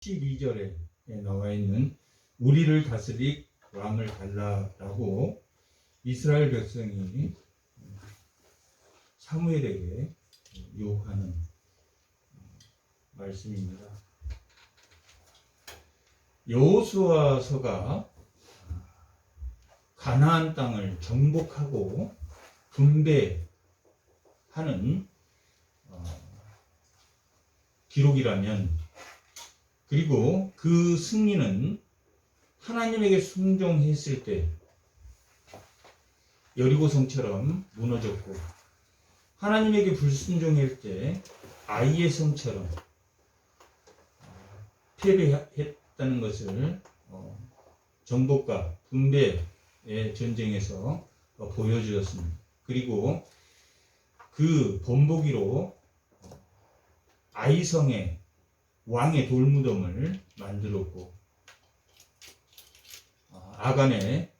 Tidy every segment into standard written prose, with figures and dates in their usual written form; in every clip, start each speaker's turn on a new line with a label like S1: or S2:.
S1: 12절에 나와 있는 우리를 다스릴 왕을 달라라고 이스라엘 백성이 사무엘에게 요구하는 말씀입니다. 여호수아서가 가나안 땅을 정복하고 분배하는 기록이라면, 그리고 그 승리는 하나님에게 순종했을 때 여리고 성처럼 무너졌고, 하나님에게 불순종할 때 아이의 성처럼 패배했다는 것을 정복과 분배의 전쟁에서 보여주었습니다. 그리고 그 본보기로 아이성의 왕의 돌무덤을 만들었고, 아간의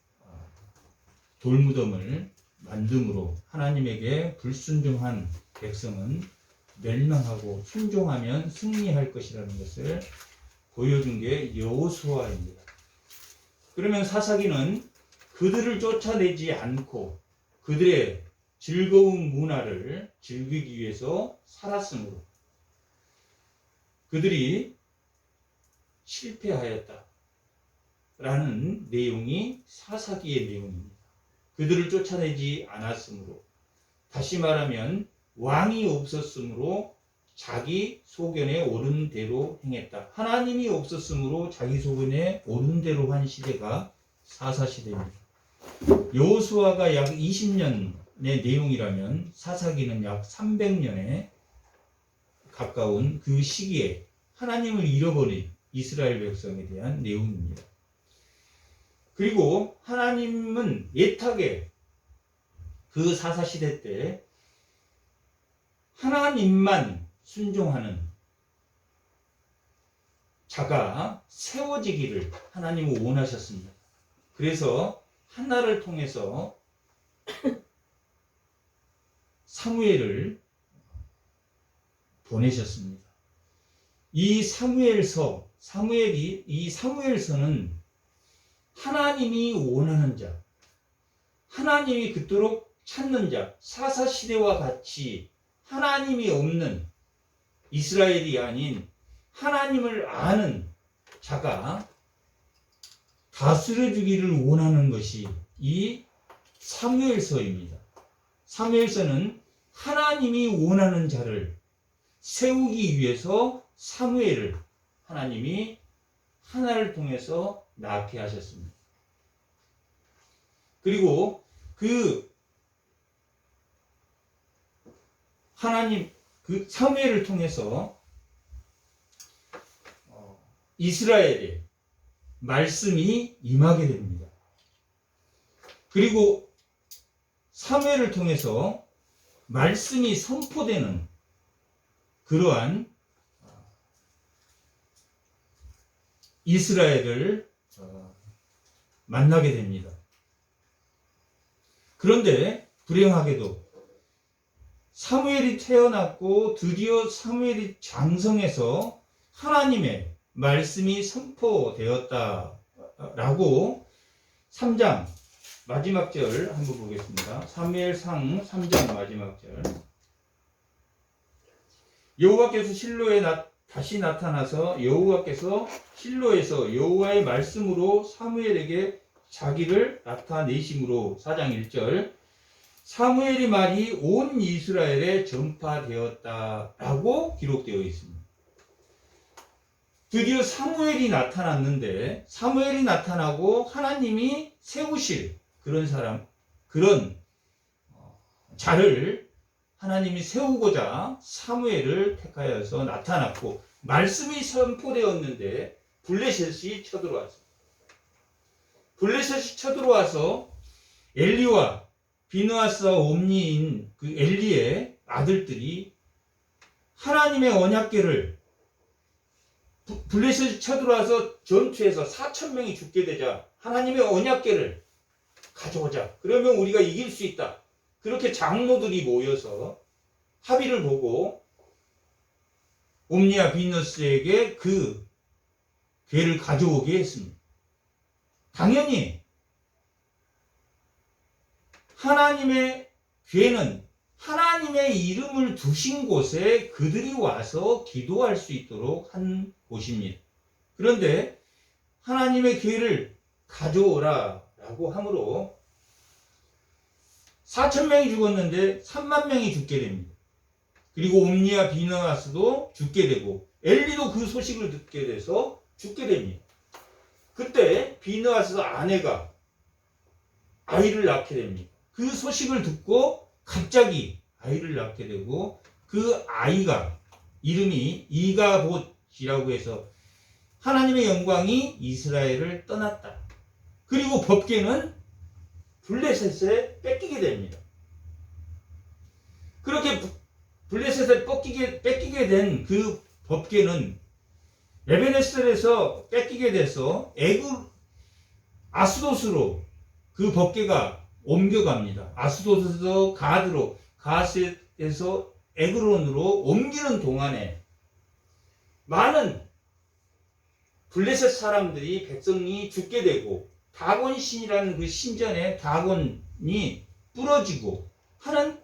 S1: 돌무덤을 만듦으로 하나님에게 불순종한 백성은 멸망하고 순종하면 승리할 것이라는 것을 보여준 게 여호수아입니다. 그러면 사사기는 그들을 쫓아내지 않고 그들의 즐거운 문화를 즐기기 위해서 살았으므로 그들이 실패하였다 라는 내용이 사사기의 내용입니다. 그들을 쫓아내지 않았으므로, 다시 말하면 왕이 없었으므로 자기 소견에 옳은 대로 행했다. 하나님이 없었으므로 자기 소견에 옳은 대로 한 시대가 사사시대입니다. 여호수아가 약 20년의 내용이라면 사사기는 약 300년에 가까운 그 시기에 하나님을 잃어버린 이스라엘 백성에 대한 내용입니다. 그리고 하나님은 애타게 그 사사시대 때 하나님만 순종하는 자가 세워지기를 하나님은 원하셨습니다. 그래서 한나를 통해서 사무엘을 보내셨습니다. 이 사무엘서는 하나님이 원하는 자, 하나님이 그토록 찾는 자, 사사시대와 같이 하나님이 없는 이스라엘이 아닌 하나님을 아는 자가 다스려 주기를 원하는 것이 이 사무엘서입니다. 사무엘서는 하나님이 원하는 자를 세우기 위해서 사무엘을 하나님이 하나를 통해서 낳게 하셨습니다. 그리고 그 하나님, 그 사무엘을 통해서 이스라엘에 말씀이 임하게 됩니다. 그리고 사무엘을 통해서 말씀이 선포되는 그러한 이스라엘을 만나게 됩니다. 그런데 불행하게도 사무엘이 태어났고 드디어 사무엘이 장성해서 하나님의 말씀이 선포되었다라고 3장 마지막 절 한번 보겠습니다. 사무엘상 3장 마지막 절. 여호와께서 실로에 다시 나타나서 여호와께서 실로에서 여호와의 말씀으로 사무엘에게 자기를 나타내심으로 4장 1절. 사무엘의 말이 온 이스라엘에 전파되었다라고 기록되어 있습니다. 드디어 사무엘이 나타났는데, 사무엘이 나타나고 하나님이 세우실 그런 자를 하나님이 세우고자 사무엘을 택하여서 나타났고, 말씀이 선포되었는데 블레셋이 쳐들어왔습니다. 블레셋이 쳐들어와서 엘리와 비느하스와 옴니인 그 엘리의 아들들이 하나님의 언약궤를, 블레셋이 쳐들어와서 전투에서 4,000명이 죽게 되자 하나님의 언약궤를 가져오자. 그러면 우리가 이길 수 있다. 그렇게 장로들이 모여서 합의를 보고 옴니와 비느하스에게 그 괴를 가져오게 했습니다. 당연히 하나님의 괴는 하나님의 이름을 두신 곳에 그들이 와서 기도할 수 있도록 한 곳입니다. 그런데 하나님의 괴를 가져오라 라고 함으로 4,000명이 죽었는데 3만 명이 죽게 됩니다. 그리고 옴니와 비느하스도 죽게 되고 엘리도 그 소식을 듣게 돼서 죽게 됩니다. 그때 비느하스 아내가 아이를 낳게 됩니다. 그 소식을 듣고 갑자기 아이를 낳게 되고 그 아이가 이름이 이가봇이라고 해서 하나님의 영광이 이스라엘을 떠났다. 그리고 법궤는 블레셋에 뺏기게 됩니다. 그렇게 블레셋에 뺏기게 된 그 법궤는 에베네셀에서 뺏기게 돼서 아스돗으로 그 법궤가 옮겨갑니다. 아스돗에서 가드로, 가셋에서 에그론으로 옮기는 동안에 많은 블레셋 사람들이 백성이 죽게 되고 다곤 신이라는 그 신전에 다곤이 부러지고 하는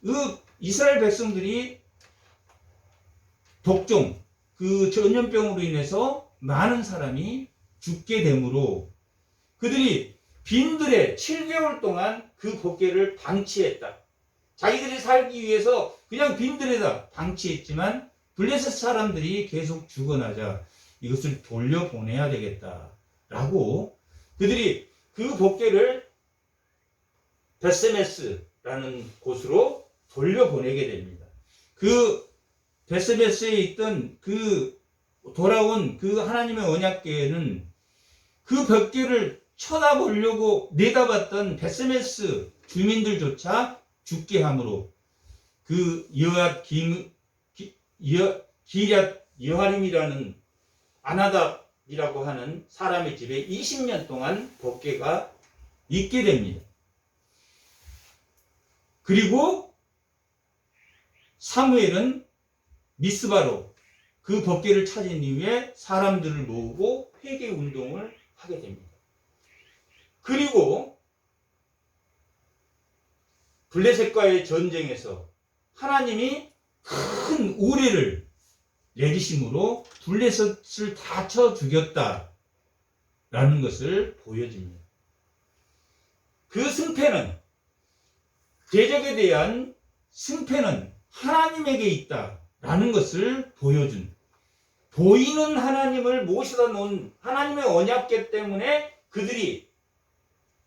S1: 그 이스라엘 백성들이 독종, 그 전염병으로 인해서 많은 사람이 죽게 되므로 그들이 빈들에 7개월 동안 그 법궤를 방치했다. 자기들이 살기 위해서 그냥 빈들에다 방치했지만 블레셋 사람들이 계속 죽어나자 이것을 돌려보내야 되겠다라고 그들이 그 법궤를 베스메스라는 곳으로 돌려보내게 됩니다. 그 베스메스에 있던 그 돌아온 그 하나님의 언약궤는 그 법궤를 쳐다보려고 내다봤던 베스메스 주민들조차 죽게 함으로 그 기럇 여하림이라는 아나답이라고 하는 사람의 집에 20년 동안 법궤가 있게 됩니다. 그리고 사무엘은 미스바로 그 법궤를 찾은 이후에 사람들을 모으고 회개 운동을 하게 됩니다. 그리고 블레셋과의 전쟁에서 하나님이 큰 우레를 내리심으로 블레셋을 다 쳐 죽였다라는 것을 보여줍니다. 그 승패는 대적에 대한 승패는 하나님에게 있다라는 것을 보여준 보이는 하나님을 모셔다 놓은 하나님의 언약궤 때문에 그들이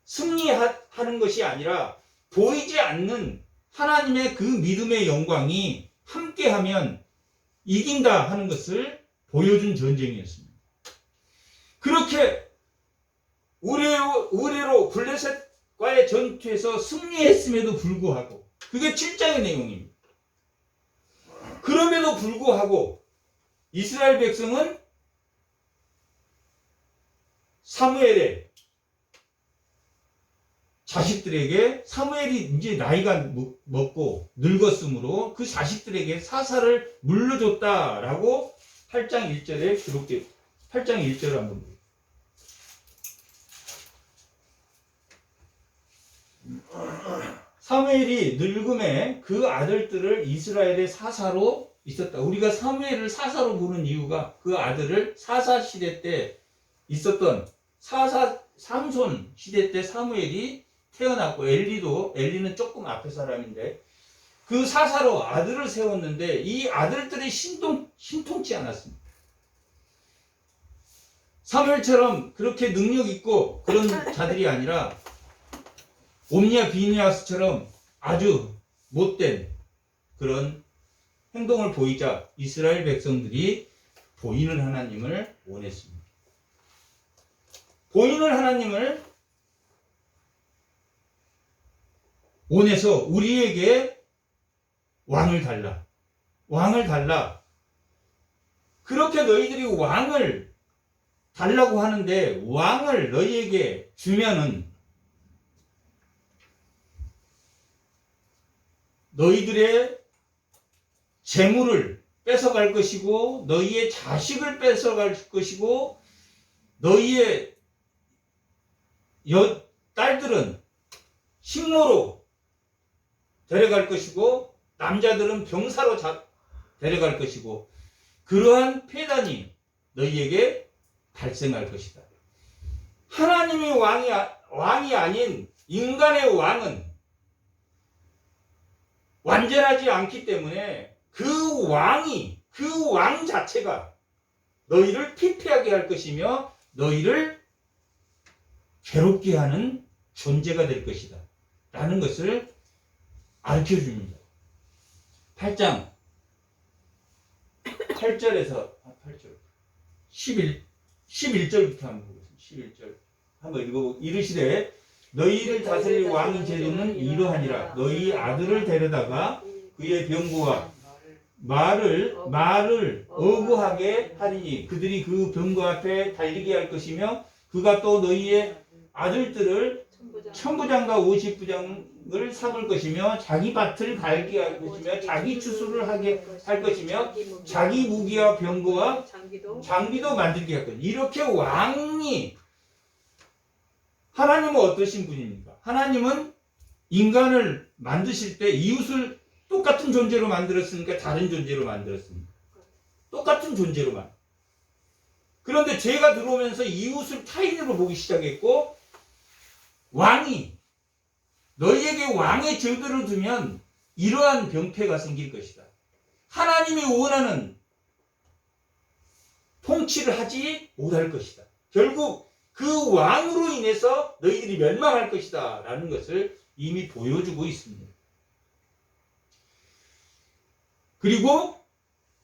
S1: 승리하는 것이 아니라 보이지 않는 하나님의 그 믿음의 영광이 함께하면 이긴다 하는 것을 보여준 전쟁이었습니다. 그렇게 의뢰로 블레셋과의 전투에서 승리했음에도 불구하고 그게 7장의 내용입니다. 그럼에도 불구하고 이스라엘 백성은 사무엘의 자식들에게 사무엘이 이제 나이가 먹고 늙었으므로 그 자식들에게 사사를 물려줬다라고 8장 1절에 기록되어 8장 1절을 한번 보세요. 사무엘이 늙음에 그 아들들을 이스라엘의 사사로 있었다. 우리가 사무엘을 사사로 부르는 이유가 그 아들을 사사 시대 때 있었던 삼손 시대 때 사무엘이 태어났고 엘리는 조금 앞에 사람인데 그 사사로 아들을 세웠는데 이 아들들이 신통치 않았습니다. 사무엘처럼 그렇게 능력 있고 그런 자들이 아니라 옴니와 비느하스처럼 아주 못된 그런 행동을 보이자 이스라엘 백성들이 보이는 하나님을 원했습니다. 보이는 하나님을 원해서 우리에게 왕을 달라. 왕을 달라. 그렇게 너희들이 왕을 달라고 하는데 왕을 너희에게 주면은 너희들의 재물을 뺏어갈 것이고 너희의 자식을 뺏어갈 것이고 너희의 딸들은 식모로 데려갈 것이고 남자들은 병사로 데려갈 것이고 그러한 폐단이 너희에게 발생할 것이다. 하나님의 왕이 아닌 인간의 왕은 완전하지 않기 때문에 그 왕 자체가 너희를 피폐하게 할 것이며 너희를 괴롭게 하는 존재가 될 것이다. 라는 것을 알려줍니다. 8장 8절에서 11절부터 한번 보겠습니다. 11절 한번 읽어보고 이르시되 너희를 다스릴 왕의 재료는 이러하니라. 너희 아들을 데려다가 그의 병거와 말을 어구하게 하리니 그들이 그 병거 앞에 달리게 할 것이며 그가 또 너희의 아들들을 천부장과 50부장을 삼을 것이며 자기 밭을 갈게 할 것이며 자기 추수를 하게 할 것이며 자기 무기와 병거와 장비도 만들게 할 것이며 이렇게 왕이 하나님은 어떠신 분입니까? 하나님은 인간을 만드실 때 이웃을 똑같은 존재로 만들었으니까 다른 존재로 만들었습니다. 똑같은 존재로만. 그런데 죄가 들어오면서 이웃을 타인으로 보기 시작했고 왕이 너희에게 왕의 제도를 두면 이러한 병폐가 생길 것이다. 하나님이 원하는 통치를 하지 못할 것이다. 결국 그 왕으로 인해서 너희들이 멸망할 것이다 라는 것을 이미 보여주고 있습니다. 그리고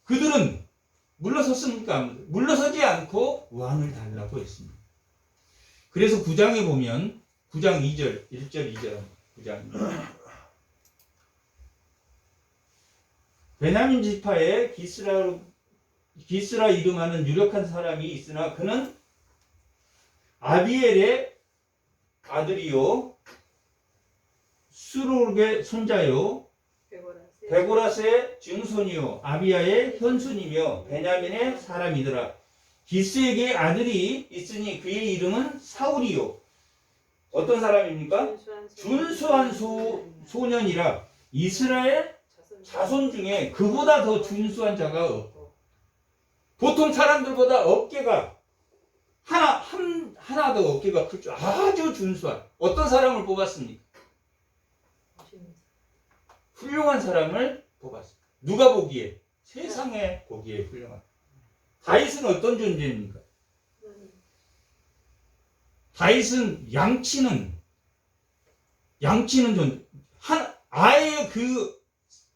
S1: 그들은 물러섰습니까? 물러서지 않고 왕을 달라고 했습니다. 그래서 9장에 보면 9장 2절 1절 2절 9장 베냐민 지파에 기스라 이름하는 유력한 사람이 있으나 그는 아비엘의 아들이요 수록의 손자요 베고라스의 증손이요 아비야의 현손이며 베냐민의 사람이더라. 기스에게 아들이 있으니 그의 이름은 사울이요. 어떤 사람입니까? 준수한 소년이라. 이스라엘 자손 중에 그보다 더 준수한 자가 없고 보통 사람들보다 어깨가 하나 더 어깨가 클 줄 아주 준수한 어떤 사람을 뽑았습니까? 훌륭한 사람을 뽑았습니다. 누가 보기에? 세상에 보기에 훌륭한. 다윗은 어떤 존재입니까? 다윗은 양치는 존재. 아예 그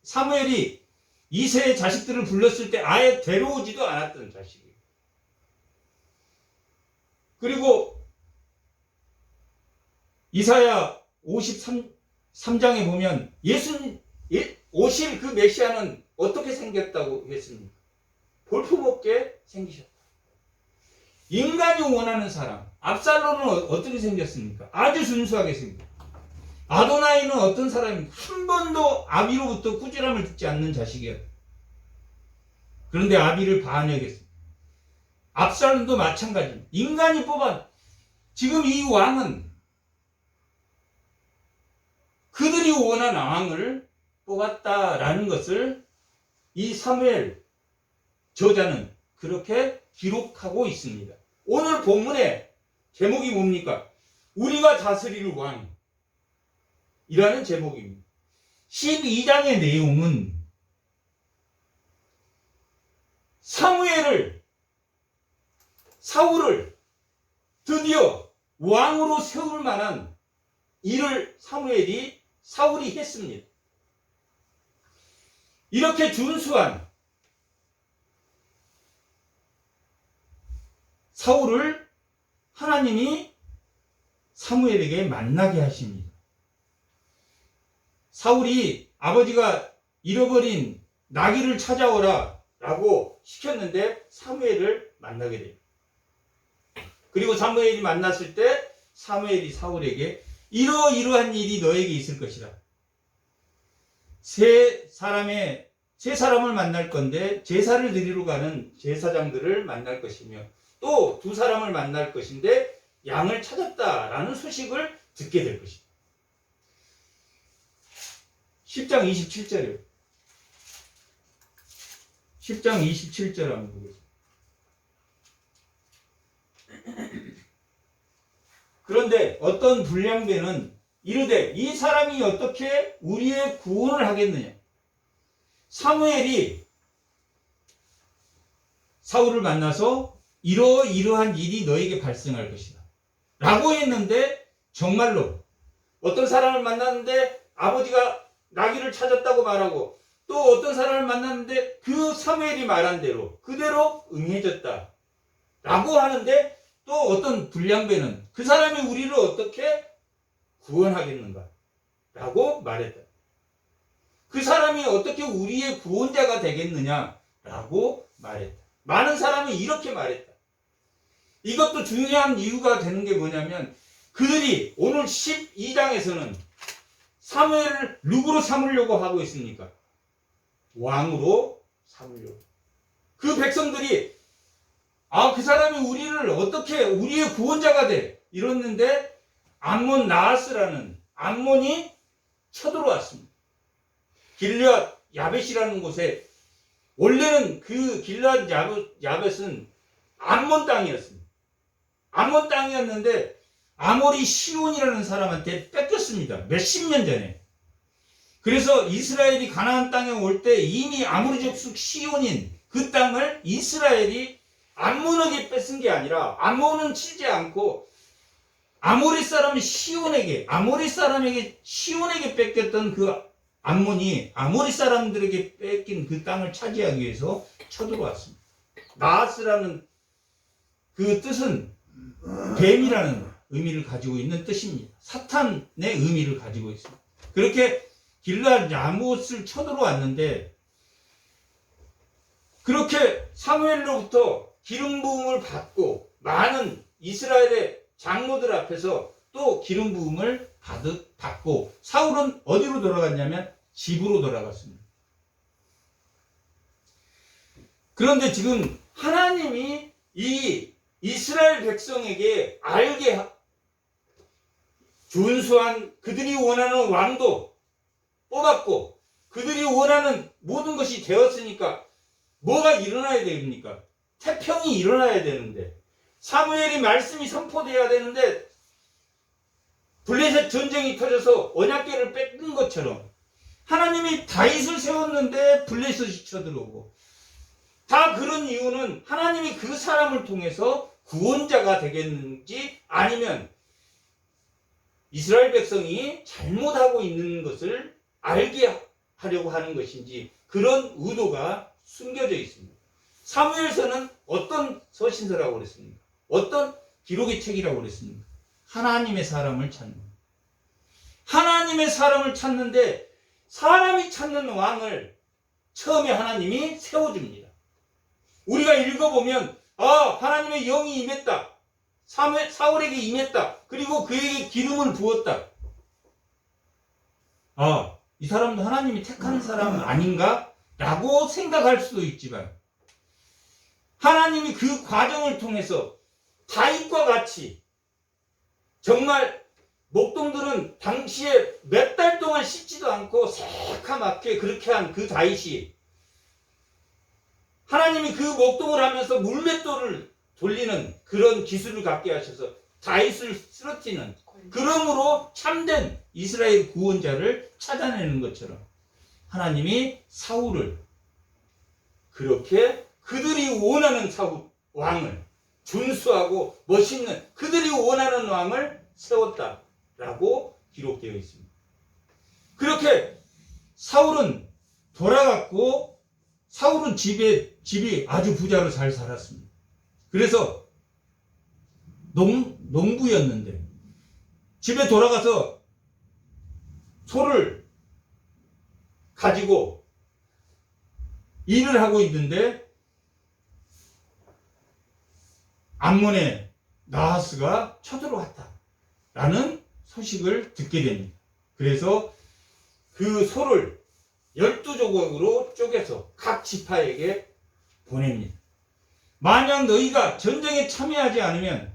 S1: 사무엘이 이새의 자식들을 불렀을 때 아예 데려오지도 않았던 자식이에요. 그리고 이사야 53장에 보면 오실 그 메시아는 어떻게 생겼다고 했습니까? 볼품없게 생기셨다. 인간이 원하는 사람 압살롬은 어떻게 생겼습니까? 아주 순수하게 생겼다. 아도나이는 어떤 사람입니까? 한 번도 아비로부터 꾸지람을 듣지 않는 자식이었다. 그런데 아비를 반역했습니다. 압살롬도 마찬가지입니다. 인간이 뽑아 지금 이 왕은 그들이 원한 왕을 뽑았다라는 것을 이 사무엘 저자는 그렇게 기록하고 있습니다. 오늘 본문의 제목이 뭡니까? 우리가 다스릴 왕이라는 제목입니다. 12장의 내용은 사울을 드디어 왕으로 세울 만한 일을 사울이 했습니다. 이렇게 준수한 사울을 하나님이 사무엘에게 만나게 하십니다. 사울이 아버지가 잃어버린 나귀를 찾아오라 라고 시켰는데 사무엘을 만나게 됩니다. 그리고 사무엘이 만났을 때 사무엘이 사울에게 이러이러한 일이 너에게 있을 것이라. 세 세 사람을 만날 건데 제사를 드리러 가는 제사장들을 만날 것이며 또 두 사람을 만날 것인데 양을 찾았다라는 소식을 듣게 될 것입니다. 10장 27절이에요. 10장 27절 한번 보겠습니다. 그런데 어떤 불량배는 이르되 이 사람이 어떻게 우리의 구원을 하겠느냐. 사무엘이 사울을 만나서 이러이러한 일이 너에게 발생할 것이다 라고 했는데 정말로 어떤 사람을 만났는데 아버지가 나귀를 찾았다고 말하고 또 어떤 사람을 만났는데 그 사무엘이 말한 대로 그대로 응해졌다 라고 하는데 또 어떤 불량배는 그 사람이 우리를 어떻게 구원하겠는가 라고 말했다. 그 사람이 어떻게 우리의 구원자가 되겠느냐 라고 말했다. 많은 사람이 이렇게 말했다. 이것도 중요한 이유가 되는 게 뭐냐면 그들이 오늘 12장에서는 사무엘을 누구로 삼으려고 하고 있습니까? 왕으로 삼으려고. 그 백성들이 그 사람이 우리를 어떻게 우리의 구원자가 돼 이랬는데 암몬 나하스라는 암몬이 쳐들어왔습니다. 길르앗 야벳이라는 곳에 원래는 그 길르앗 야벳은 암몬 땅이었습니다. 암몬 땅이었는데 아모리 시온이라는 사람한테 뺏겼습니다. 몇십 년 전에. 그래서 이스라엘이 가나안 땅에 올 때 이미 아모리 족속 시온인 그 땅을 이스라엘이 암몬에게 뺏은 게 아니라 암몬은 치지 않고 아모리 사람에게 시온에게 뺏겼던 그 암몬이 아모리 사람들에게 뺏긴 그 땅을 차지하기 위해서 쳐들어왔습니다. 나하스라는 그 뜻은 뱀이라는 의미를 가지고 있는 뜻입니다. 사탄의 의미를 가지고 있습니다. 그렇게 길르앗 야못을 쳐들어왔는데 그렇게 사무엘로부터 기름 부음을 받고 많은 이스라엘의 장로들 앞에서 또 기름 부음을 받고 사울은 어디로 돌아갔냐면 집으로 돌아갔습니다. 그런데 지금 하나님이 이 이스라엘 백성에게 알게 준수한 그들이 원하는 왕도 뽑았고 그들이 원하는 모든 것이 되었으니까 뭐가 일어나야 됩니까? 태평이 일어나야 되는데 사무엘이 말씀이 선포돼야 되는데 블레셋 전쟁이 터져서 언약궤를 뺏는 것처럼 하나님이 다윗을 세웠는데 블레셋이 쳐들어오고 다 그런 이유는 하나님이 그 사람을 통해서 구원자가 되겠는지 아니면 이스라엘 백성이 잘못하고 있는 것을 알게 하려고 하는 것인지 그런 의도가 숨겨져 있습니다. 사무엘서는 어떤 서신서라고 그랬습니까? 어떤 기록의 책이라고 그랬습니까? 하나님의 사람을 찾는. 하나님의 사람을 찾는데 사람이 찾는 왕을 처음에 하나님이 세워줍니다. 우리가 읽어보면 하나님의 영이 임했다. 사울에게 임했다. 그리고 그에게 기름을 부었다. 이 사람도 하나님이 택하는 사람 아닌가? 라고 생각할 수도 있지만 하나님이 그 과정을 통해서 다윗과 같이 정말 목동들은 당시에 몇 달 동안 씻지도 않고 새카맣게 그렇게 한 그 다윗이 하나님이 그 목동을 하면서 물맷돌을 돌리는 그런 기술을 갖게 하셔서 다윗을 쓰러뜨리는 그러므로 참된 이스라엘 구원자를 찾아내는 것처럼 하나님이 사울을 그렇게 그들이 원하는 왕을 준수하고 멋있는 그들이 원하는 왕을 세웠다라고 기록되어 있습니다. 그렇게 사울은 돌아갔고 사울은 집이 아주 부자로 잘 살았습니다. 그래서 농부였는데 집에 돌아가서 소를 가지고 일을 하고 있는데 암몬의 나하스가 쳐들어왔다라는 소식을 듣게 됩니다. 그래서 그 소를 12조각으로 쪼개서 각 지파에게 보냅니다. 만약 너희가 전쟁에 참여하지 않으면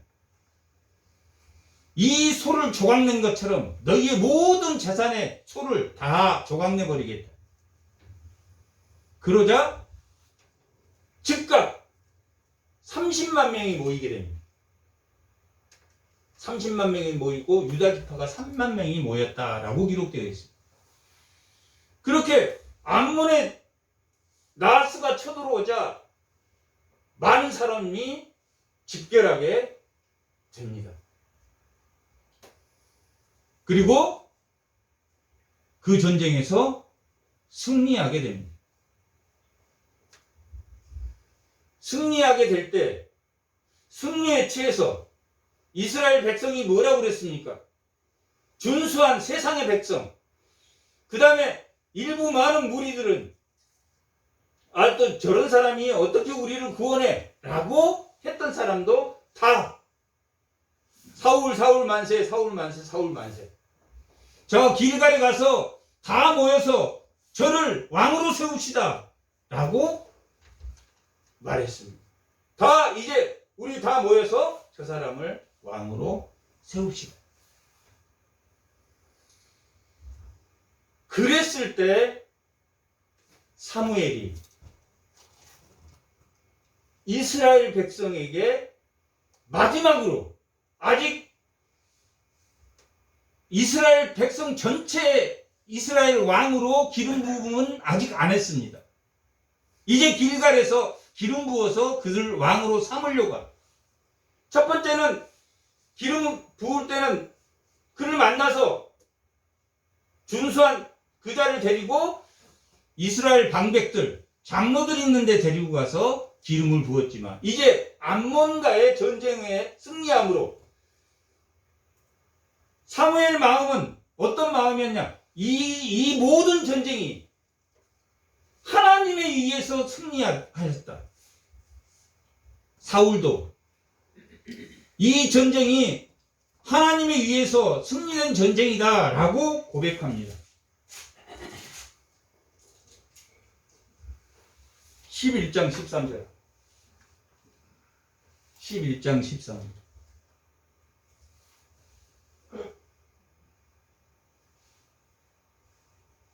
S1: 이 소를 조각낸 것처럼 너희의 모든 재산의 소를 다 조각내 버리겠다. 그러자 즉각 30만 명이 모이게 됩니다. 30만 명이 모이고 유다 지파가 3만 명이 모였다라고 기록되어 있습니다. 그렇게 암몬의 나하스가 쳐들어오자 많은 사람이 집결하게 됩니다. 그리고 그 전쟁에서 승리하게 됩니다. 승리하게 될 때 승리에 취해서 이스라엘 백성이 뭐라고 그랬습니까? 준수한 세상의 백성, 그 다음에 일부 많은 무리들은 또 저런 사람이 어떻게 우리를 구원해? 라고 했던 사람도 다 사울 만세, 사울 만세, 사울 만세. 저 길갈에 가서 다 모여서 저를 왕으로 세웁시다 라고 말했습니다. 다 이제 우리 다 모여서 저 사람을 왕으로 세웁시다. 그랬을 때 사무엘이 이스라엘 백성에게 마지막으로, 아직 이스라엘 백성 전체 이스라엘 왕으로 기름 부음은 아직 안 했습니다. 이제 길갈에서 기름 부어서 그를 왕으로 삼으려고 합니다. 첫 번째는 기름 부을 때는 그를 만나서 준수한 그 자를 데리고 이스라엘 방백들, 장로들 있는데 데리고 가서 기름을 부었지만 이제 암몬과의 전쟁에 승리함으로 사무엘 마음은 어떤 마음이었냐? 이 모든 전쟁이 하나님에 의해서 승리하였다. 사울도 이 전쟁이 하나님에 의해서 승리된 전쟁이다 라고 고백합니다. 11장 13절 11장 13절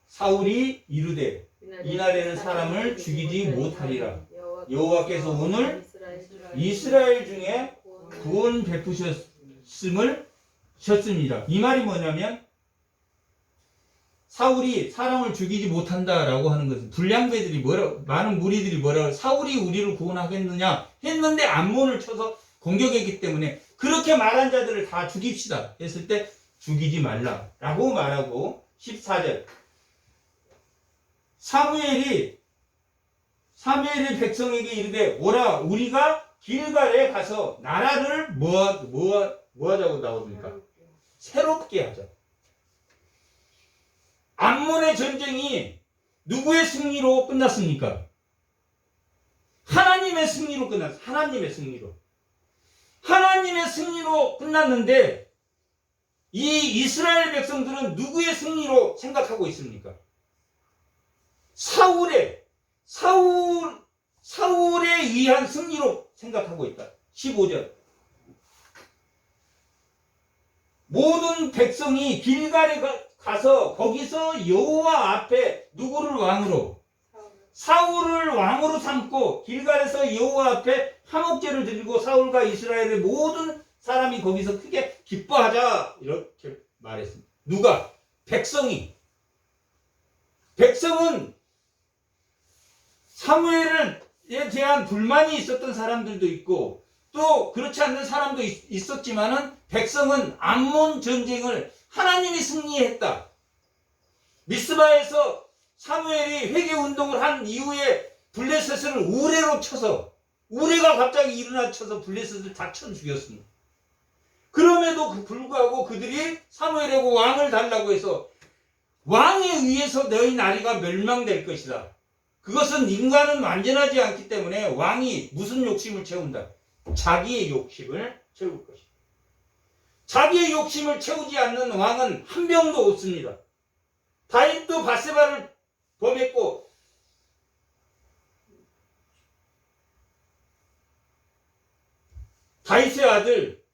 S1: 사울이 이르되 이날에는 사람을 죽이지 못하리라. 여호와께서 오늘 이스라엘 중에 구원 베푸셨음을 셨습니다. 이 말이 뭐냐면 사울이 사람을 죽이지 못한다라고 하는 것은 불량배들이 많은 무리들이 사울이 우리를 구원하겠느냐 했는데 암몬을 쳐서 공격했기 때문에 그렇게 말한 자들을 다 죽입시다 했을 때 죽이지 말라라고 말하고 14절 사무엘이 백성에게 이르되 오라 우리가 길갈에 가서 나라를 뭐 하자고 나옵니까? 새롭게 하자. 암몬의 전쟁이 누구의 승리로 끝났습니까? 하나님의 승리로 끝났어요. 하나님의 승리로 끝났는데 이 이스라엘 백성들은 누구의 승리로 생각하고 있습니까? 사울에 의한 승리로 생각하고 있다. 15절 모든 백성이 길갈에 가서 거기서 여호와 앞에 누구를 왕으로? 사울을 왕으로 삼고 길갈에서 여호와 앞에 화목제를 드리고 사울과 이스라엘의 모든 사람이 거기서 크게 기뻐하자 이렇게 말했습니다. 누가? 백성은 사무엘에 대한 불만이 있었던 사람들도 있고 또 그렇지 않는 사람도 있었지만은 백성은 암몬 전쟁을 하나님이 승리했다. 미스바에서 사무엘이 회개운동을 한 이후에 블레셋을 우레로 쳐서 우레가 갑자기 일어나 쳐서 블레셋을 다 쳐 죽였습니다. 그럼에도 불구하고 그들이 사무엘에게 왕을 달라고 해서 왕에 의해서 너희 나라가 멸망될 것이다. 그것은 인간은 완전하지 않기 때문에 왕이 무슨 욕심을 채운다? 자기의 욕심을 채울 것이다. 자기의 욕심을 채우지 않는 왕은 한 명도 없습니다. 다윗도 바세바를 범했고 다윗의 아들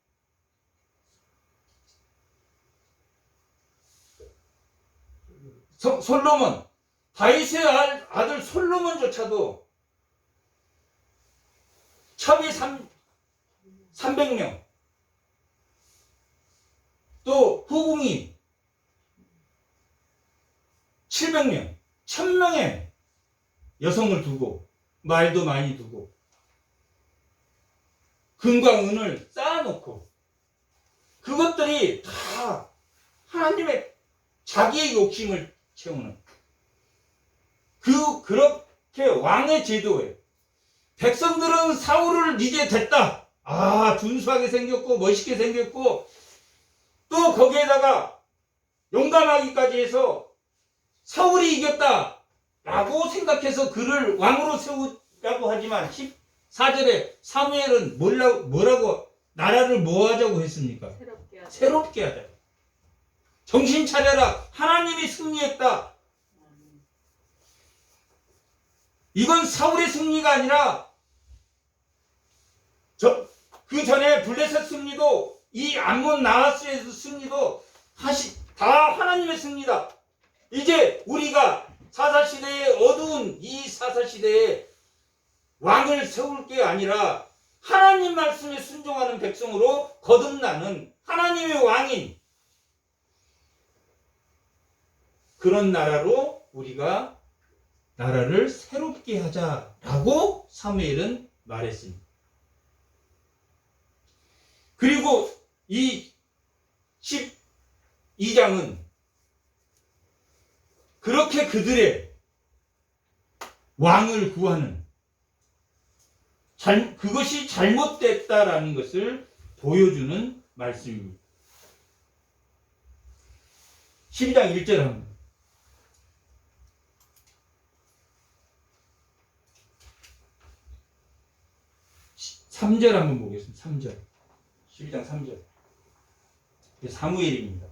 S1: 솔로몬, 다윗의 아들 솔로몬조차도 첩이 300명, 또 후궁이 700명, 1000명의 여성을 두고 말도 많이 두고 금과 은을 쌓아놓고 그것들이 다 하나님의 자기의 욕심을 채우는 그렇게 왕의 제도에 백성들은 사울을 이제 됐다. 준수하게 생겼고 멋있게 생겼고 또 거기에다가 용감하기까지 해서 사울이 이겼다 라고 생각해서 그를 왕으로 세우라고 하지만 14절에 사무엘은 뭐라고 나라를 뭐 하자고 했습니까? 새롭게 하자. 정신 차려라. 하나님이 승리했다. 이건 사울의 승리가 아니라 그 전에 블레셋 승리도 이 암몬 나하스의 승리도 다 하나님의 승리다. 이제 우리가 사사시대의 어두운 이 사사시대에 왕을 세울 게 아니라 하나님 말씀에 순종하는 백성으로 거듭나는 하나님의 왕인 그런 나라로 우리가 나라를 새롭게 하자라고 사무엘은 말했습니다. 그리고 이 12장은 그렇게 그들의 왕을 구하는 그것이 잘못됐다라는 것을 보여주는 말씀입니다. 12장 1절 합니다. 3절 한번 보겠습니다. 3절. 12장 3절. 사무엘입니다.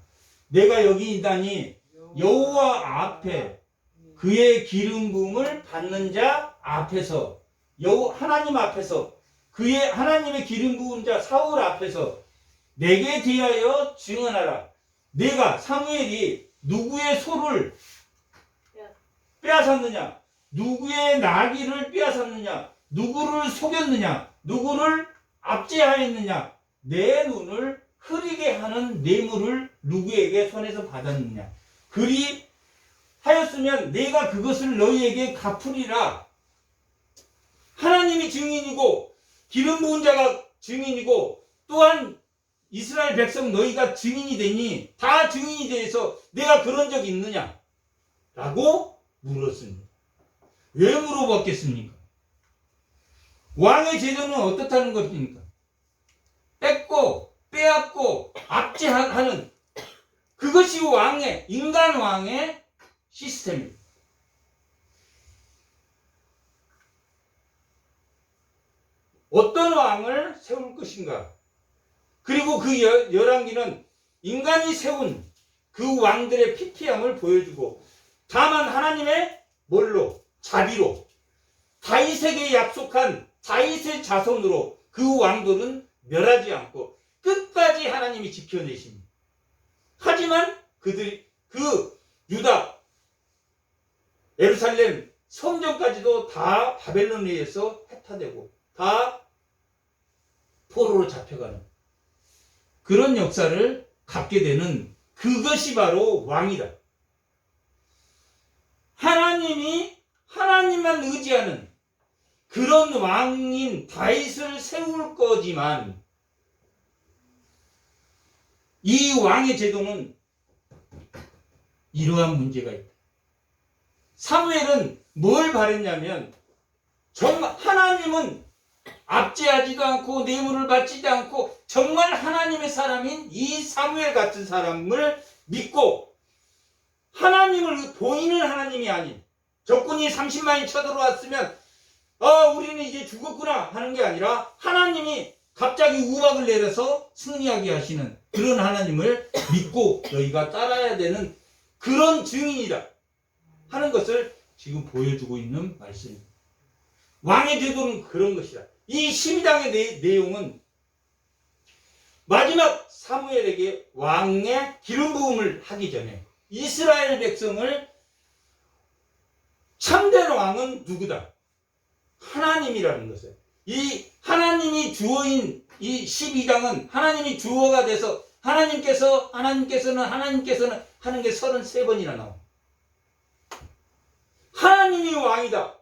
S1: 내가 여기 있다니 여호와 앞에 그의 기름 부음을 받는 자 앞에서 하나님 앞에서 그의 하나님의 기름 부은 자 사울 앞에서 내게 대하여 증언하라. 내가 사무엘이 누구의 소를 빼앗았느냐, 누구의 나귀를 빼앗았느냐, 누구를 속였느냐, 누구를 압제하였느냐, 내 눈을 흐리게 하는 뇌물을 누구에게 손에서 받았느냐. 그리 하였으면 내가 그것을 너희에게 갚으리라. 하나님이 증인이고 기름 부은 자가 증인이고 또한 이스라엘 백성 너희가 증인이 되니 다 증인이 돼서 내가 그런 적이 있느냐? 라고 물었습니다. 왜 물어봤겠습니까? 왕의 제도는 어떻다는 것입니까? 뺏고 빼앗고 압제하는 그것이 인간 왕의 시스템입니다. 어떤 왕을 세울 것인가? 그리고 그 열왕기는 인간이 세운 그 왕들의 피폐함을 보여주고 다만 하나님의 자비로 다윗에게 약속한 다윗의 자손으로 그 왕들은 멸하지 않고 끝까지 하나님이 지켜내십니다. 하지만 그 유다, 예루살렘 성전까지도 다 바벨론에 의해서 해탈되고 다 포로로 잡혀가는 그런 역사를 갖게 되는 그것이 바로 왕이다. 하나님만 의지하는 그런 왕인 다윗을 세울 거지만 이 왕의 제도는 이러한 문제가 있다. 사무엘은 뭘 바랬냐면 정말 하나님은 압제하지도 않고 뇌물을 받지도 않고 정말 하나님의 사람인 이 사무엘 같은 사람을 믿고 하나님을 보이는 하나님이 아닌 적군이 30만이 쳐들어왔으면 우리는 이제 죽었구나 하는 게 아니라 하나님이 갑자기 우박을 내려서 승리하게 하시는 그런 하나님을 믿고 너희가 따라야 되는 그런 증인이다 하는 것을 지금 보여주고 있는 말씀입니다. 왕의 제도는 그런 것이다. 이 12장의 내용은 마지막 사무엘에게 왕의 기름 부음을 하기 전에 이스라엘 백성을 참된 왕은 누구다? 하나님이라는 것을. 이 하나님이 주어인 이 12장은 하나님이 주어가 돼서 하나님께서는 하는 게 33번이나 나옵니다. 하나님이 왕이다.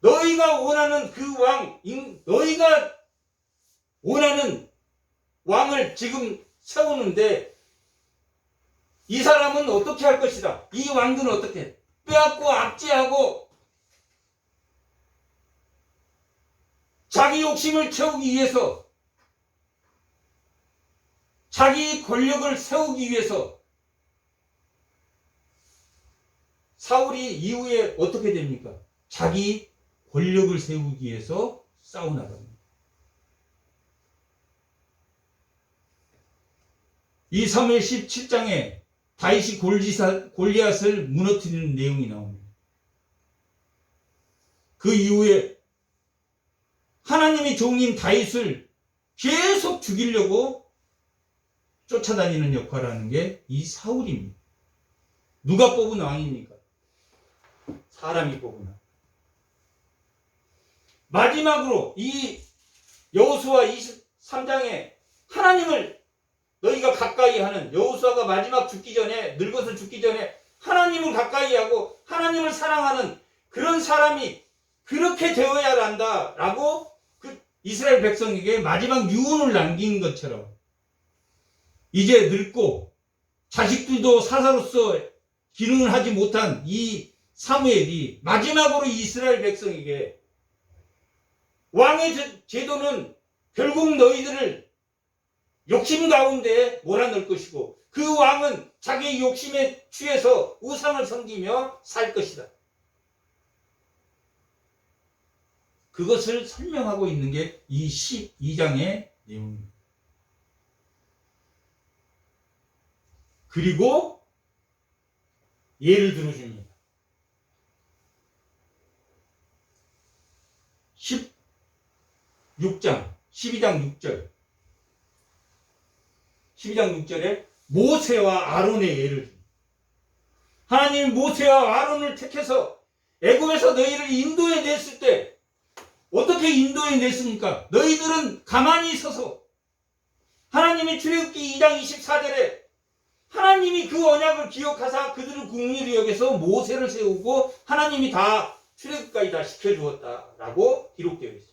S1: 너희가 원하는 그 왕, 너희가 원하는 왕을 지금 세우는데 이 사람은 어떻게 할 것이다. 이 왕들은 어떻게 빼앗고 압제하고 자기 욕심을 채우기 위해서 자기 권력을 세우기 위해서 사울이 이후에 어떻게 됩니까? 자기 권력을 세우기 위해서 싸워나갑니다. 이 사무엘 17장에 다윗이 골리앗을 무너뜨리는 내용이 나옵니다. 그 이후에 하나님의 종인 다윗을 계속 죽이려고 쫓아다니는 역할을 하는 게 이 사울입니다. 누가 뽑은 왕입니까? 사람이 뽑은 왕. 마지막으로 이 여호수아 23장에 하나님을 너희가 가까이 하는 여호수아가 마지막 죽기 전에 늙어서 죽기 전에 하나님을 가까이 하고 하나님을 사랑하는 그런 사람이 그렇게 되어야 한다라고 그 이스라엘 백성에게 마지막 유언을 남긴 것처럼 이제 늙고 자식들도 사사로서 기능을 하지 못한 이 사무엘이 마지막으로 이스라엘 백성에게 왕의 제도는 결국 너희들을 욕심 가운데 몰아넣을 것이고 그 왕은 자기의 욕심에 취해서 우상을 섬기며 살 것이다. 그것을 설명하고 있는 게 이 12장의 내용입니다. 그리고 예를 들어줍니다. 12장 6절 12장 6절에 모세와 아론의 예를 줍니다. 하나님이 모세와 아론을 택해서 애굽에서 너희를 인도해 냈을 때 어떻게 인도해 냈습니까? 너희들은 가만히 서서 하나님의 출애굽기 2장 24절에 하나님이 그 언약을 기억하사 그들을 긍휼히 여겨서 모세를 세우고 하나님이 다 출애굽까지 다 시켜주었다라고 기록되어 있습니다.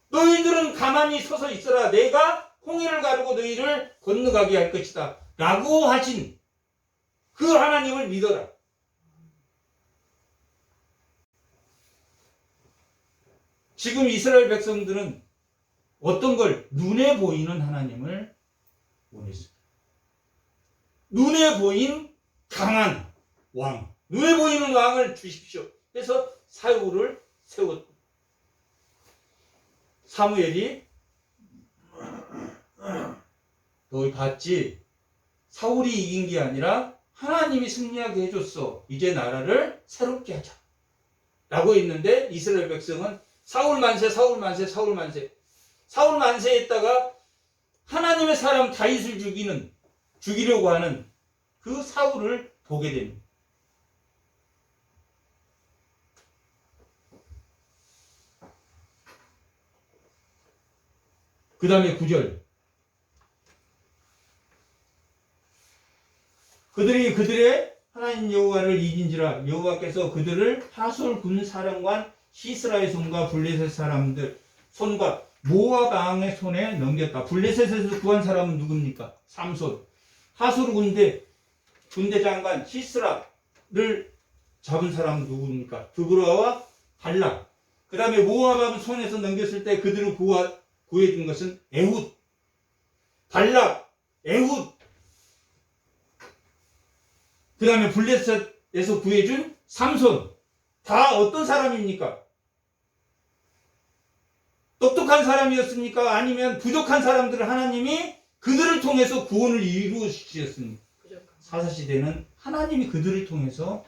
S1: 너희들은 가만히 서서 있어라. 내가 홍해를 가르고 너희를 건너가게 할 것이다. 라고 하신 그 하나님을 믿어라. 지금 이스라엘 백성들은 어떤 걸 눈에 보이는 하나님을 원했습니다. 눈에 보인 강한 왕, 눈에 보이는 왕을 주십시오. 그래서 사울을 세웠다. 사무엘이 너희 봤지? 사울이 이긴 게 아니라 하나님이 승리하게 해줬어. 이제 나라를 새롭게 하자. 라고 했는데 이스라엘 백성은 사울 만세 했다가 하나님의 사람 다윗을 죽이려고 하는 그 사울을 보게 됩니다. 그 다음에 9절. 그들이 그들의 하나님 여호와를 이긴지라 여호와께서 그들을 하솔 군 사령관 시스라의 손과 블레셋 사람들 손과 모압 왕의 손에 넘겼다. 블레셋에서 구한 사람은 누굽니까? 삼손. 하솔 군대 장관 시스라를 잡은 사람은 누굽니까? 드보라와 발락. 그 다음에 모압 왕 손에서 넘겼을 때 그들을 구해준 것은 에훗, 발락, 에훗. 그 다음에 블레셋에서 구해준 삼손. 다 어떤 사람입니까? 똑똑한 사람이었습니까? 아니면 부족한 사람들을 하나님이 그들을 통해서 구원을 이루어 주셨습니까? 사사시대는 하나님이 그들을 통해서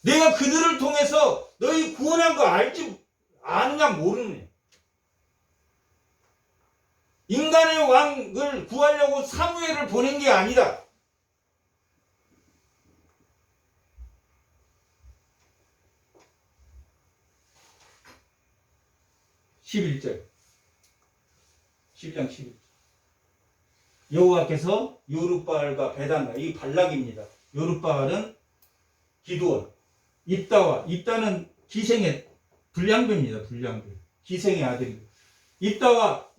S1: 내가 그들을 통해서 너희 구원한 거 아느냐 모르느냐. 인간의 왕을 구하려고 사무엘을 보낸 게 아니다. 11절 12장 11절 여호와께서 요룻바알과 베단과 이 발락입니다. 요룻바알은 기드온, 입다는 기생의 불량배입니다. 불량배. 기생의 아들이고 입다와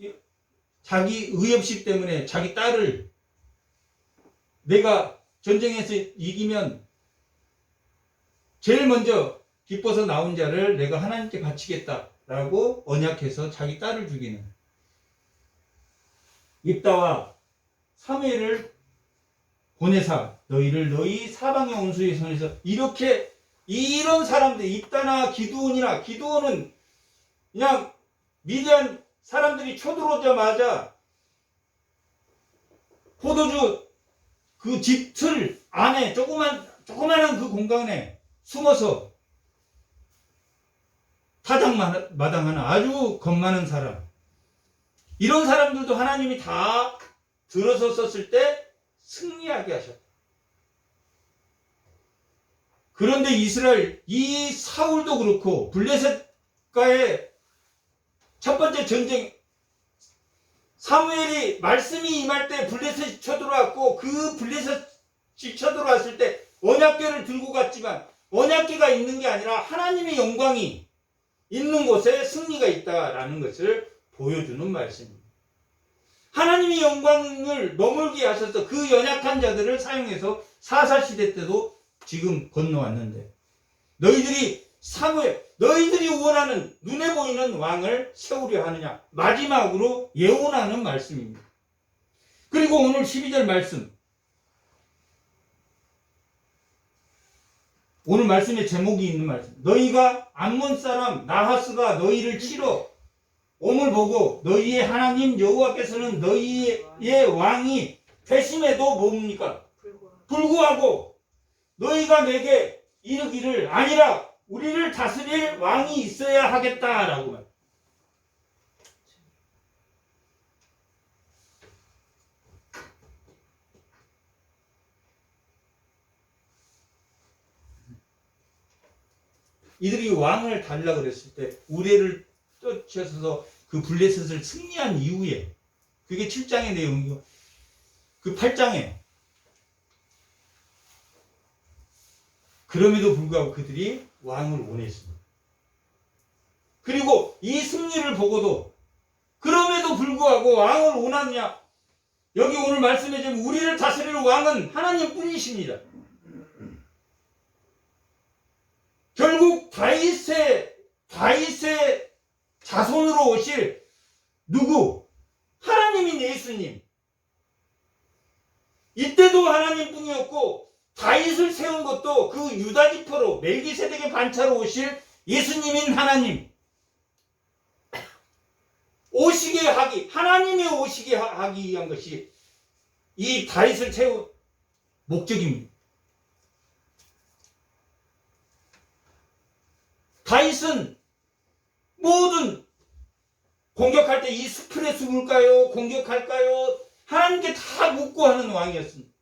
S1: 자기 의협식 때문에 자기 딸을 내가 전쟁에서 이기면 제일 먼저 기뻐서 나온 자를 내가 하나님께 바치겠다라고 언약해서 자기 딸을 죽이는 입다와 사무엘을 보내사 너희를 너희 사방의 원수의 손에서 이렇게 이런 사람들 입다나 기드온은 그냥 미디안 사람들이 쳐들어오자마자 포도주 그 집 틀 안에 조그만한 그 공간에 숨어서 타작마당하는 아주 겁 많은 사람. 이런 사람들도 하나님이 다 들어서 썼을 때 승리하게 하셨다. 그런데 이스라엘, 이 사울도 그렇고 블레셋과의 첫 번째 전쟁, 사무엘이 말씀이 임할 때 블레셋이 쳐들어왔고 그 블레셋이 쳐들어왔을 때 언약궤를 들고 갔지만 언약궤가 있는 게 아니라 하나님의 영광이 있는 곳에 승리가 있다라는 것을 보여주는 말씀입니다. 하나님의 영광을 머물게 하셔서 그 연약한 자들을 사용해서 사사시대 때도 지금 건너왔는데 너희들이 원하는 눈에 보이는 왕을 세우려 하느냐. 마지막으로 예언하는 말씀입니다. 그리고 오늘 12절 말씀, 오늘 말씀에 제목이 있는 말씀, 너희가 암몬 사람 나하스가 너희를 치러 옴을 보고 너희의 하나님 여호와께서는 너희의 왕이 되심에도 뭡니까? 불구하고 너희가 내게 이르기를 아니라 우리를 다스릴 왕이 있어야 하겠다라고 말. 이들이 왕을 달라고 그랬을 때 우레를 쫓아서 그 블레셋을 승리한 이후에 그게 7장의 내용이고 그 8장에 그럼에도 불구하고 그들이 왕을 원했습니다. 그리고 이 승리를 보고도 그럼에도 불구하고 왕을 원하느냐. 여기 오늘 말씀해 주면 우리를 다스릴 왕은 하나님 뿐이십니다. 결국 다윗의 자손으로 오실 누구? 하나님인 예수님. 이때도 하나님뿐이었고 다윗을 세운 것도 그 유다 지파로 멜기세덱의 반차로 오실 예수님인 하나님. 오시게 하기, 하나님이 오시게 하기 위한 것이 이 다윗을 세운 목적입니다. 다윗은 모든 공격할 때 이 숲에 숨을까요? 공격할까요? 하나님께 다 묻고 하는 왕이었습니다.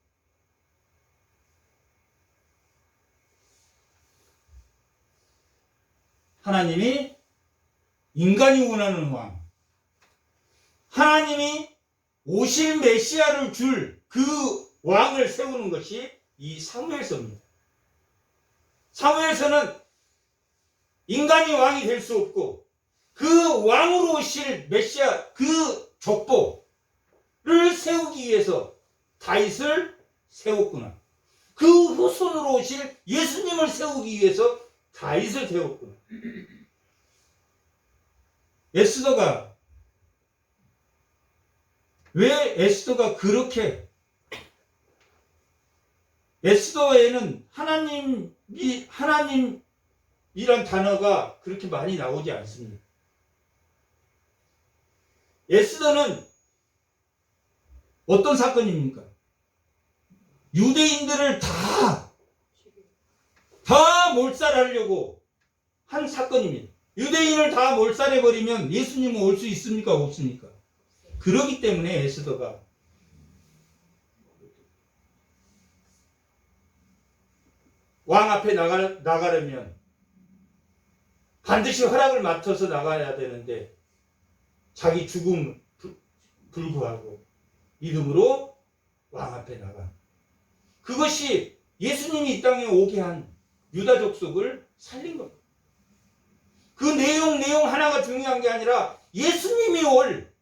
S1: 하나님이 인간이 원하는 왕, 하나님이 오실 메시아를 줄 그 왕을 세우는 것이 이 사무엘서입니다. 사무엘서는 인간이 왕이 될 수 없고 그 왕으로 오실 메시아 그 족보를 세우기 위해서 다윗을 세웠구나. 그 후손으로 오실 예수님을 세우기 위해서 다윗을 세웠구나. 왜 에스더가 그렇게 에스더에는 하나님이란 단어가 그렇게 많이 나오지 않습니다. 에스더는 어떤 사건입니까? 유대인들을 다 다 몰살하려고 한 사건입니다. 유대인을 다 몰살해버리면 예수님은 올 수 있습니까? 없습니까? 그러기 때문에 에스더가 왕 앞에 나가려면 반드시 허락을 맡아서 나가야 되는데 자기 죽음을 불구하고 믿음으로 왕 앞에 나가. 그것이 예수님이 이 땅에 오게 한 유다 족속을 살린 겁니다. 그 내용 하나가 중요한 게 아니라 예수님이 올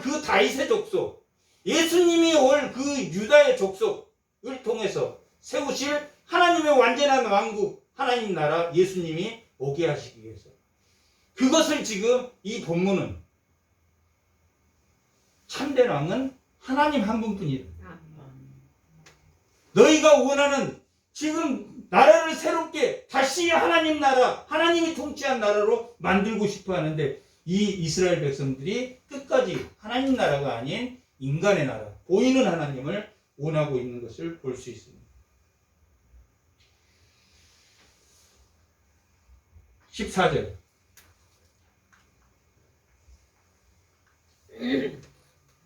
S1: 그 다윗의 족속, 예수님이 올 그 유다의 족속을 통해서 세우실 하나님의 완전한 왕국, 하나님 나라, 예수님이 오게 하시기 위해서. 그것을 지금 이 본문은 참된 왕은 하나님 한 분뿐이다. 너희가 원하는 지금 나라를 새롭게 다시 하나님 나라, 하나님이 통치한 나라로 만들고 싶어 하는데 이 이스라엘 백성들이 끝까지 하나님 나라가 아닌 인간의 나라, 보이는 하나님을 원하고 있는 것을 볼 수 있습니다. 14절.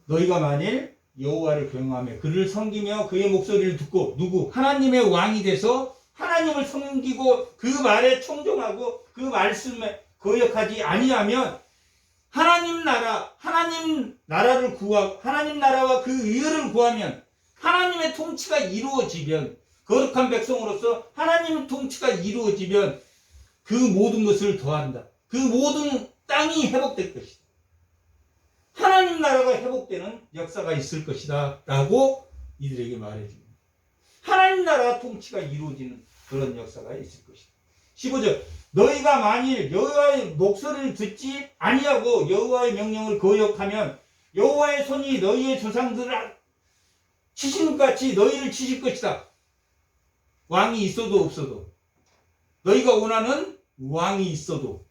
S1: 너희가 만일 여호와를 경외하며 그를 섬기며 그의 목소리를 듣고 누구? 하나님의 왕이 돼서 하나님을 섬기고 그 말에 청종하고 그 말씀에 거역하지 아니하면 하나님 나라를 구하고 하나님 나라와 그 의를 구하면 하나님의 통치가 이루어지면 거룩한 백성으로서 하나님의 통치가 이루어지면 그 모든 것을 더한다. 그 모든 땅이 회복될 것이다. 하나님 나라가 회복되는 역사가 있을 것이다 라고 이들에게 말해줍니다. 하나님 나라 통치가 이루어지는 그런 역사가 있을 것이다. 15절. 너희가 만일 여호와의 목소리를 듣지 아니하고 여호와의 명령을 거역하면 여호와의 손이 너희의 조상들을 치신 것 같이 너희를 치실 것이다. 왕이 있어도 없어도, 너희가 원하는 왕이 있어도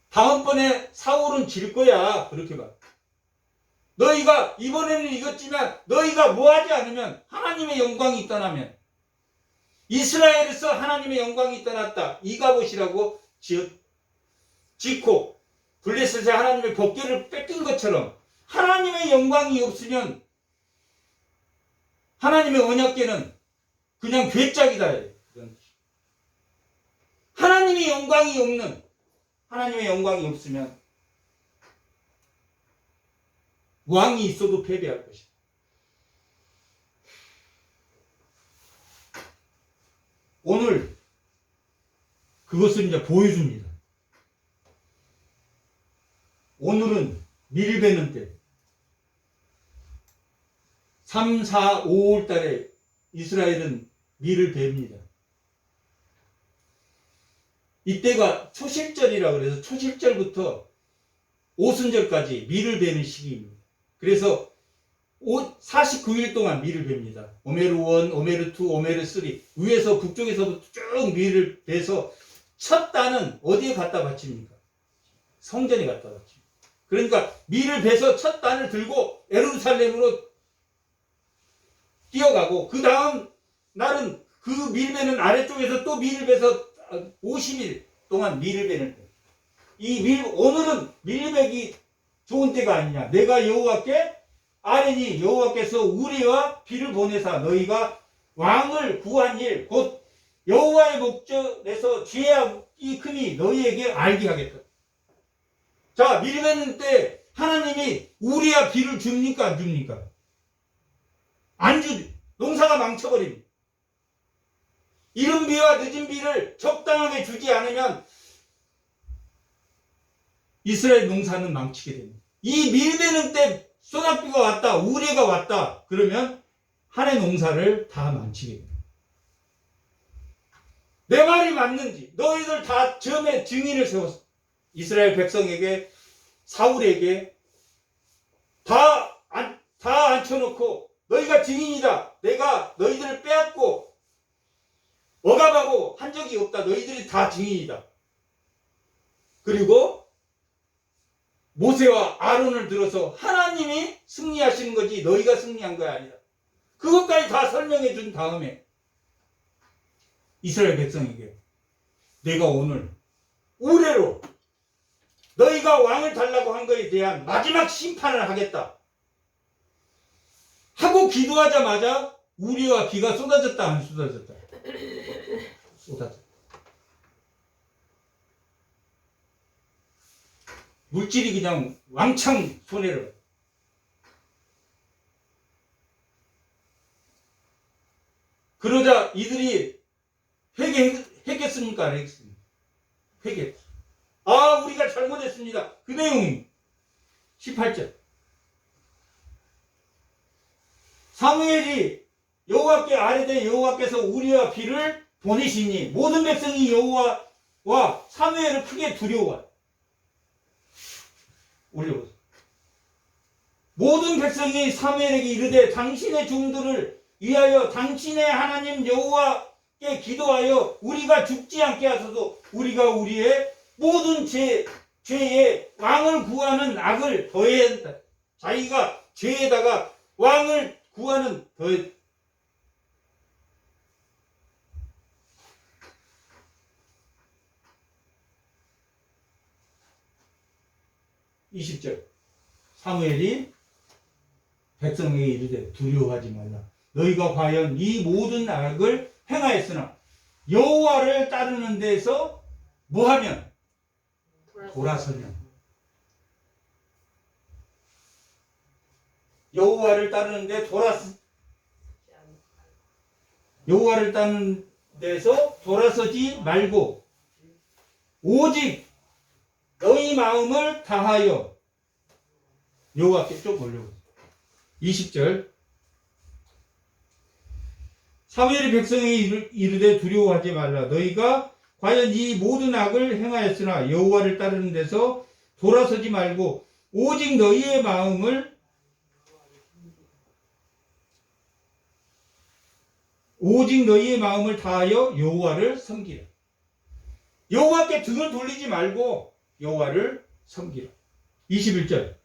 S1: 다음번에 사울은 질 거야. 그렇게 봐. 너희가 이번에는 이겼지만 너희가 뭐하지 않으면 하나님의 영광이 떠나면, 이스라엘에서 하나님의 영광이 떠났다. 이가봇이라고 짓고 블레셋의 하나님의 법궤를 뺏긴 것처럼 하나님의 영광이 없으면 하나님의 언약궤는 그냥 괴짝이다. 하나님의 영광이 없는, 하나님의 영광이 없으면 왕이 있어도 패배할 것이다. 오늘 그것을 이제 보여줍니다. 오늘은 밀 베는 때 3, 4, 5월 달에 이스라엘은 밀을 뱁니다. 이때가 초실절이라 그래서 초실절부터 오순절까지 밀을 베는 시기입니다. 그래서 49일 동안 밀을 뱁니다. 오메르 1, 오메르 2, 오메르 3 위에서 북쪽에서부터 쭉 밀을 베서 첫 단은 어디에 갖다 바칩니까? 성전에 갖다 바칩니다. 그러니까 밀을 베서 첫 단을 들고 예루살렘으로 뛰어가고 그 다음 날은 그 밀베는 아래쪽에서 또 밀을 베서 50일 동안 밀을 베는 때. 오늘은 밀베기 좋은 때가 아니냐. 내가 여호와께 아뢰니 여호와께서 우리와 비를 보내사 너희가 왕을 구한 일 곧 여호와의 목전에서 죄악이 크니 너희에게 알게 하겠다. 자, 밀베는 때 하나님이 우리와 비를 줍니까 안 줍니까? 안 주죠. 농사가 망쳐버립니다. 이른 비와 늦은 비를 적당하게 주지 않으면 이스라엘 농사는 망치게 됩니다. 이 밀베는 때 소낙비가 왔다, 우레가 왔다 그러면 한 해 농사를 다 망치게 됩니다. 내 말이 맞는지 너희들 다 점에 증인을 세웠어. 이스라엘 백성에게, 사울에게 다 앉혀놓고 너희가 증인이다. 내가 너희들을 빼앗고 억압하고 한 적이 없다. 너희들이 다 증인이다. 그리고 모세와 아론을 들어서 하나님이 승리하시는 거지 너희가 승리한 거야 아니라. 그것까지 다 설명해 준 다음에 이스라엘 백성에게 내가 오늘 올해로 너희가 왕을 달라고 한 것에 대한 마지막 심판을 하겠다 하고 기도하자마자 우리와 비가 쏟아졌다 안 쏟아졌다? 쏟아졌다. 물질이 그냥 왕창 손해를. 그러자 이들이 회개했습니까? 안 했습니까? 회개. 아, 우리가 잘못했습니다. 그 내용이 18절. 사무엘이 여호와께 아뢰되 여호와께서 우리와 비를 보내시니 모든 백성이 여호와와 사무엘을 크게 두려워하여. 올려보세요. 모든 백성이 사무엘에게 이르되 당신의 종들을 위하여 당신의 하나님 여호와께 기도하여 우리가 죽지 않게 하소서. 우리가 우리의 모든 죄에 왕을 구하는 악을 더해야 한다. 자기가 죄에다가 왕을 구하는 더해. (20절) 사무엘이 백성에게 이르되 두려워하지 말라. 너희가 과연 이 모든 악을 행하였으나 여호와를 따르는 데서 뭐하면? 돌아서면. 여호와를 따르는데 여호와를 따르는 데서 돌아서지 말고 오직 너희 마음을 다하여 여호와께 좀 올려보세요. 20절 사무엘이 백성에게 이르되 두려워하지 말라. 너희가 과연 이 모든 악을 행하였으나 여호와를 따르는 데서 돌아서지 말고 오직 너희의 마음을 다하여 여호와를 섬기라. 여호와께 등을 돌리지 말고 여호와를 섬기라. 21절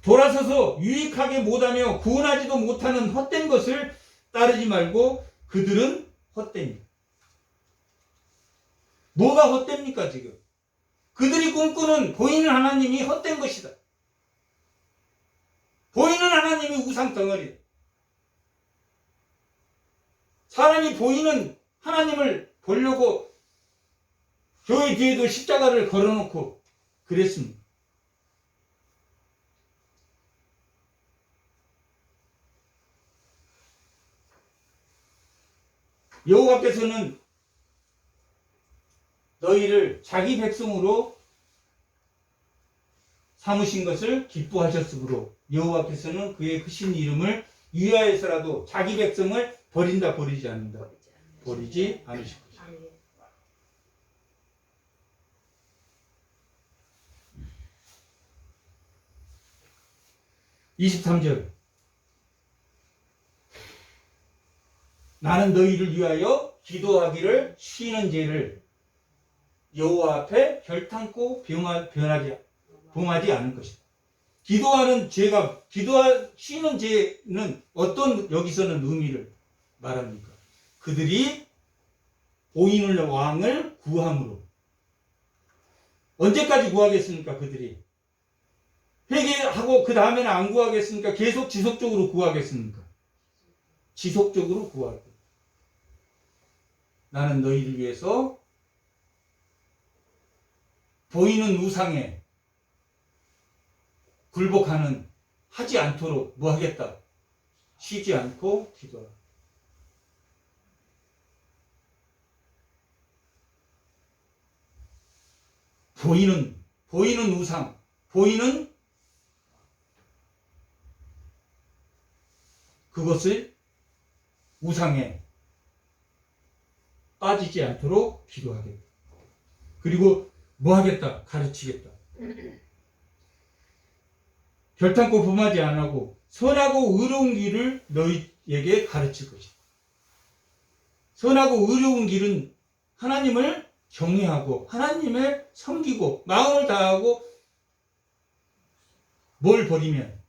S1: 돌아서서 유익하게 못하며 구원하지도 못하는 헛된 것을 따르지 말고 그들은 헛됩니다. 뭐가 헛됩니까 지금? 그들이 꿈꾸는 보이는 하나님이 헛된 것이다. 보이는 하나님이 우상 덩어리. 사람이 보이는 하나님을 보려고 교회 뒤에도 십자가를 걸어놓고 그랬습니다. 여호와께서는 너희를 자기 백성으로 삼으신 것을 기뻐하셨으므로 여호와께서는 그의 크신 이름을 위하여서라도 자기 백성을 버린다 버리지 않는다. 버리지 않으실 것이다. 23절 나는 너희를 위하여 기도하기를 쉬는 죄를 여호와 앞에 결탄코 범하지 않을 것이다. 기도하는 죄가 쉬는 죄는 어떤 여기서는 의미를 말합니까? 그들이 보이는 왕을 구함으로. 언제까지 구하겠습니까? 그들이 회개하고 그 다음에는 안 구하겠습니까? 계속 지속적으로 구하겠습니까? 지속적으로 구하겠습니다. 나는 너희를 위해서 보이는 우상에 굴복하는 하지 않도록 뭐 하겠다? 쉬지 않고 기도하라. 보이는 우상, 보이는 그것을 우상에 빠지지 않도록 기도하겠다. 그리고 뭐 하겠다? 가르치겠다. 결탄코 범하지 않고 선하고 의로운 길을 너희에게 가르칠 것이다. 선하고 의로운 길은 하나님을 경외하고 하나님을 섬기고 마음을 다하고 뭘 버리면?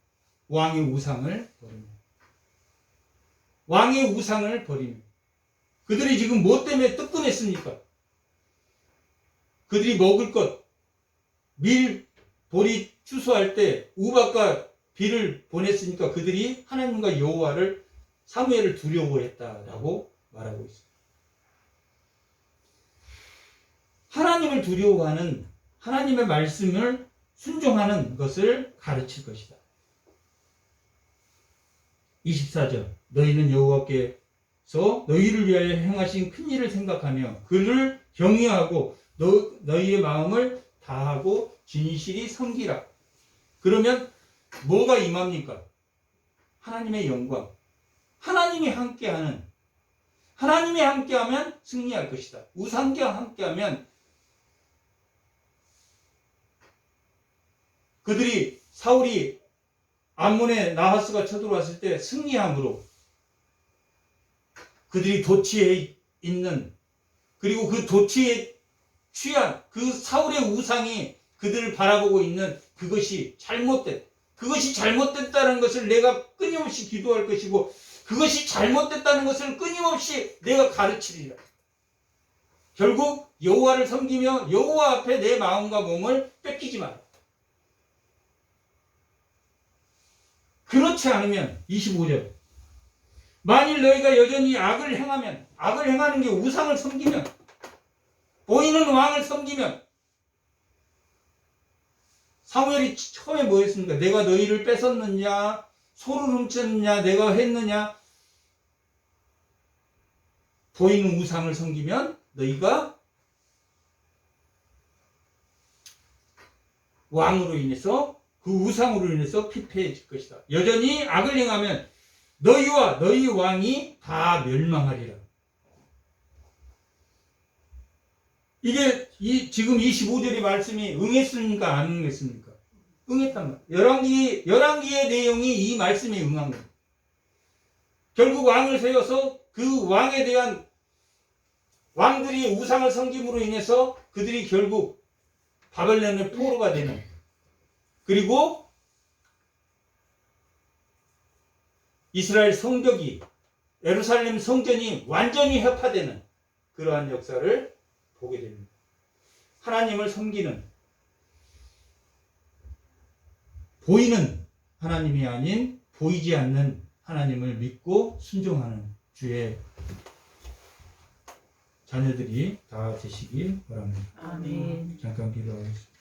S1: 왕의 우상을 버리면. 왕의 우상을 버리면. 그들이 지금 뭐 때문에 뜨끔했습니까? 그들이 먹을 것, 밀, 보리 추수할 때 우박과 비를 보냈으니까 그들이 하나님과 여호와를 사무엘을 두려워했다라고 말하고 있습니다. 하나님을 두려워하는 하나님의 말씀을 순종하는 것을 가르칠 것이다. 24절 너희는 여호와께서 너희를 위하여 행하신 큰 일을 생각하며 그를 경외하고 너희의 마음을 다하고 진실이 섬기라. 그러면 뭐가 임합니까? 하나님의 영광. 하나님이 함께하는, 하나님이 함께하면 승리할 것이다. 우상과 함께하면 그들이 사울이 암몬에 나하스가 쳐들어왔을 때 승리함으로 그들이 도취해 있는, 그리고 그 도취에 취한 그 사울의 우상이 그들을 바라보고 있는 그것이 잘못됐다는 것을 내가 끊임없이 기도할 것이고 그것이 잘못됐다는 것을 끊임없이 내가 가르치리라. 결국 여호와를 섬기며 여호와 앞에 내 마음과 몸을 뺏기지 마라. 그렇지 않으면 25절 만일 너희가 여전히 악을 행하는 게 우상을 섬기면, 보이는 왕을 섬기면, 사무엘이 처음에 뭐 했습니까? 내가 너희를 뺏었느냐, 소를 훔쳤느냐, 내가 했느냐. 보이는 우상을 섬기면 너희가 왕으로 인해서, 그 우상으로 인해서 피폐해질 것이다. 여전히 악을 행하면 너희와 너희 왕이 다 멸망하리라. 이게 지금 25절의 말씀이 응했습니까? 안 응했습니까? 응했단 말이에요. 열왕기의 내용이 이 말씀에 응한 거예요. 결국 왕을 세워서 그 왕에 대한, 왕들이 우상을 섬김으로 인해서 그들이 결국 바벨론의 포로가 되는, 그리고 이스라엘 성벽이, 예루살렘 성전이 완전히 혁파되는 그러한 역사를 보게 됩니다. 하나님을 섬기는, 보이는 하나님이 아닌 보이지 않는 하나님을 믿고 순종하는 주의 자녀들이 다 되시길 바랍니다.
S2: 아멘.
S1: 잠깐 기도하겠습니다.